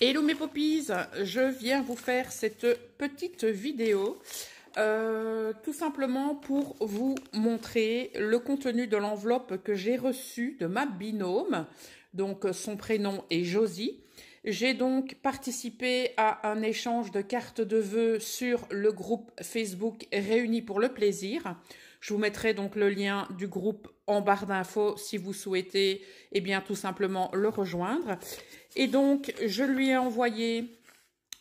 Hello mes poppies, je viens vous faire cette petite vidéo tout simplement pour vous montrer le contenu de l'enveloppe que j'ai reçue de ma binôme. Donc son prénom est Josie. J'ai donc participé à un échange de cartes de vœux sur le groupe Facebook Réunis pour le plaisir. Je vous mettrai donc le lien du groupe en barre d'infos si vous souhaitez tout simplement le rejoindre. Et donc, je lui ai envoyé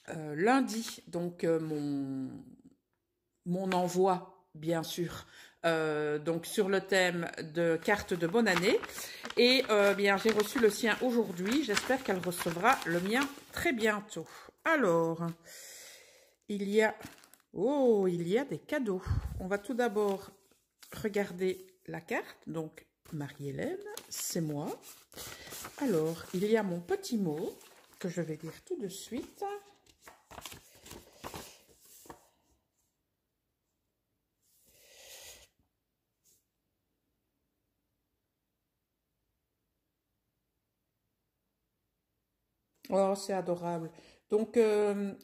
lundi mon envoi, bien sûr, donc sur le thème de cartes de bonne année. Et j'ai reçu le sien aujourd'hui. J'espère qu'elle recevra le mien très bientôt. Alors, il y a des cadeaux. On va tout d'abord regarder la carte. Donc, Marie-Hélène, c'est moi. Alors, il y a mon petit mot que je vais lire tout de suite. Oh, c'est adorable. Donc,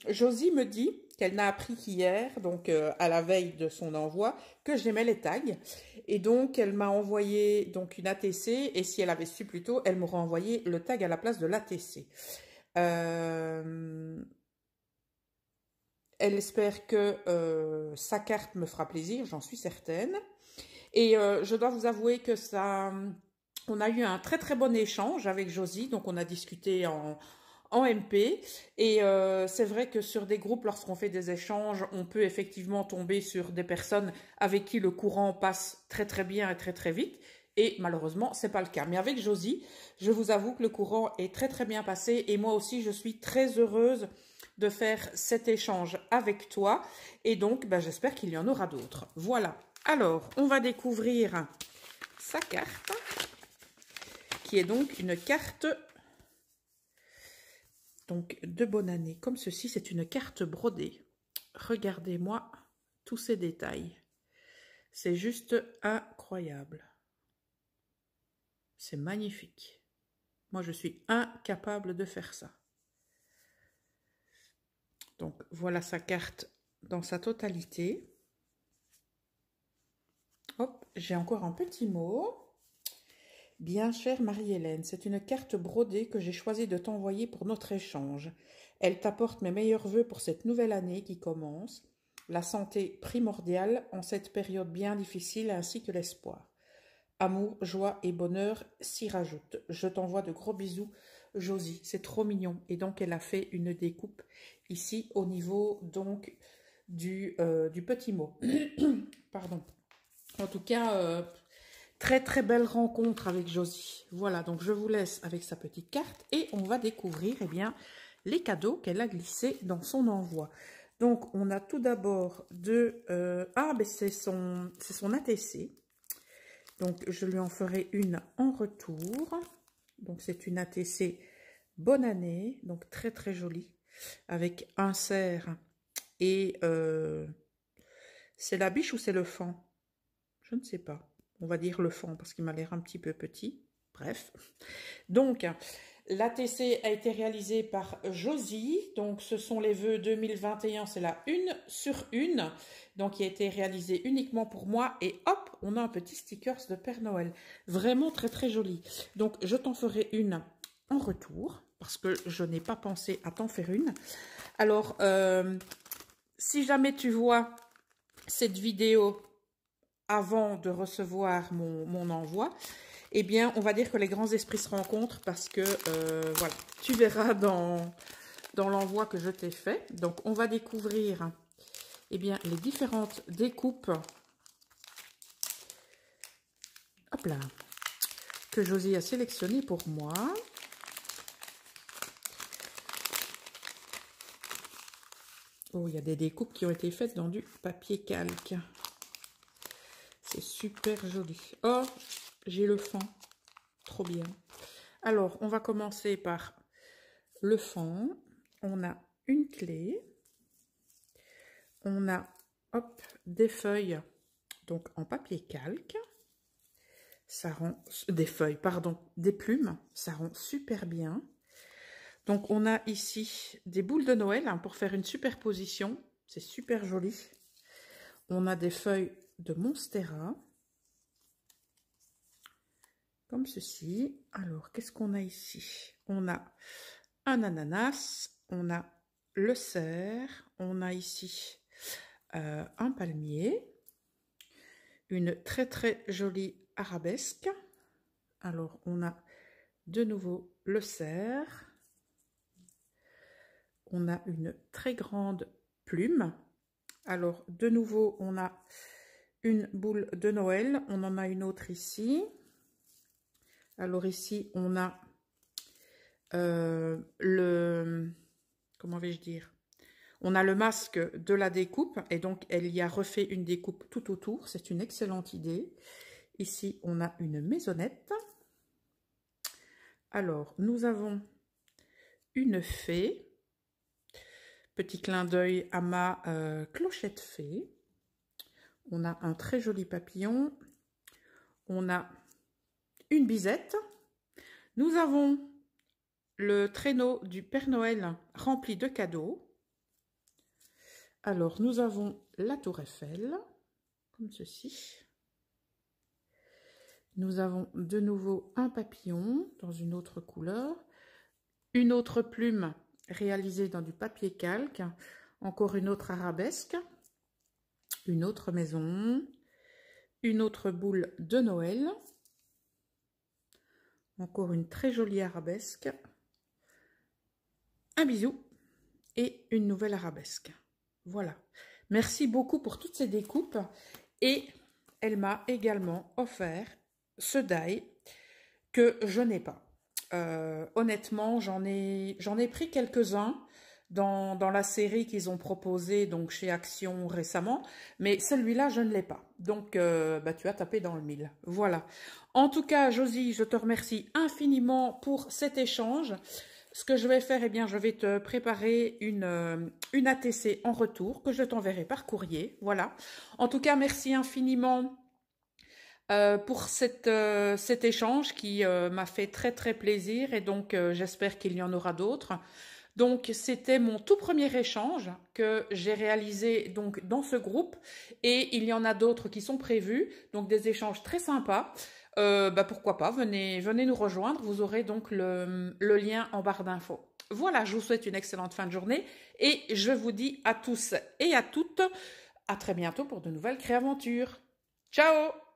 Josie me dit qu'elle n'a appris qu'hier, donc à la veille de son envoi, que j'aimais les tags. Et donc, elle m'a envoyé donc une ATC. Et si elle avait su plus tôt, elle m'aurait envoyé le tag à la place de l'ATC. Elle espère que sa carte me fera plaisir, j'en suis certaine. Et je dois vous avouer que on a eu un très très bon échange avec Josie. Donc, on a discuté en MP. Et c'est vrai que sur des groupes, lorsqu'on fait des échanges, on peut effectivement tomber sur des personnes avec qui le courant passe très très bien et très très vite. Et malheureusement, c'est pas le cas. Mais avec Josie, je vous avoue que le courant est très très bien passé. Et moi aussi, je suis très heureuse de faire cet échange avec toi. Et donc, j'espère qu'il y en aura d'autres. Voilà. Alors, on va découvrir sa carte, qui est donc une carte de bonne année. Comme ceci, c'est une carte brodée. Regardez-moi tous ces détails. C'est juste incroyable. C'est magnifique. Moi, je suis incapable de faire ça. Donc, voilà sa carte dans sa totalité. Hop, j'ai encore un petit mot. Bien chère Marie-Hélène, c'est une carte brodée que j'ai choisi de t'envoyer pour notre échange. Elle t'apporte mes meilleurs vœux pour cette nouvelle année qui commence. La santé primordiale en cette période bien difficile ainsi que l'espoir. Amour, joie et bonheur s'y rajoutent. Je t'envoie de gros bisous, Josie. C'est trop mignon. Et donc, elle a fait une découpe ici au niveau donc du petit mot. Pardon. En tout cas, très très belle rencontre avec Josie. Voilà, donc je vous laisse avec sa petite carte et on va découvrir les cadeaux qu'elle a glissés dans son envoi. Donc, on a tout d'abord c'est son ATC. Donc, je lui en ferai une en retour. Donc, c'est une ATC bonne année. Donc, très, très jolie. Avec un cerf et... c'est la biche ou c'est le faon? Je ne sais pas. On va dire le faon parce qu'il m'a l'air un petit peu petit. Bref. Donc, l'ATC a été réalisée par Josie. Donc, ce sont les vœux 2021. C'est la 1/1. Donc, qui a été réalisée uniquement pour moi. Et hop, on a un petit sticker de Père Noël. Vraiment très, très joli. Donc, je t'en ferai une en retour. Parce que je n'ai pas pensé à t'en faire une. Alors, si jamais tu vois cette vidéo avant de recevoir mon envoi, on va dire que les grands esprits se rencontrent parce que, voilà, tu verras dans l'envoi que je t'ai fait. Donc, on va découvrir, les différentes découpes, hop là, que Josie a sélectionnées pour moi. Oh, il y a des découpes qui ont été faites dans du papier calque. C'est super joli. Oh, j'ai le fond. Trop bien. Alors, on va commencer par le fond. On a une clé. On a, hop, des feuilles, donc en papier calque. Ça rend, des feuilles, pardon, des plumes. Ça rend super bien. Donc, on a ici des boules de Noël hein, pour faire une superposition. C'est super joli. On a des feuilles de Monstera. Comme ceci. Alors, qu'est-ce qu'on a ici? On a un ananas. On a le cerf. On a ici un palmier. Une très très jolie arabesque. Alors, on a de nouveau le cerf. On a une très grande plume. Alors, de nouveau, on a une boule de Noël. On en a une autre ici. Alors, ici, on a comment vais-je dire? On a le masque de la découpe. Et donc, elle y a refait une découpe tout autour. C'est une excellente idée. Ici, on a une maisonnette. Alors, nous avons une fée. Petit clin d'œil à ma clochette fée. On a un très joli papillon. On a une bisette. Nous avons le traîneau du Père Noël rempli de cadeaux. Alors, nous avons la tour Eiffel, comme ceci. Nous avons de nouveau un papillon dans une autre couleur. Une autre plume réalisée dans du papier calque. Encore une autre arabesque. Une autre maison. Une autre boule de Noël. Encore une très jolie arabesque. Un bisou et une nouvelle arabesque. Voilà. Merci beaucoup pour toutes ces découpes. Et elle m'a également offert ce die que je n'ai pas. Honnêtement, j'en ai pris quelques-uns dans la série qu'ils ont proposée donc chez Action récemment, mais celui-là, je ne l'ai pas. Donc, tu as tapé dans le mille. Voilà. En tout cas, Josie, je te remercie infiniment pour cet échange. Ce que je vais faire, eh bien, je vais te préparer une ATC en retour que je t'enverrai par courrier. Voilà. En tout cas, merci infiniment pour cet échange qui m'a fait très très plaisir et donc j'espère qu'il y en aura d'autres. Donc c'était mon tout premier échange que j'ai réalisé donc dans ce groupe et il y en a d'autres qui sont prévus, donc des échanges très sympas. Pourquoi pas, venez nous rejoindre, vous aurez donc le lien en barre d'infos. Voilà, je vous souhaite une excellente fin de journée et je vous dis à tous et à toutes à très bientôt pour de nouvelles créaventures. Ciao!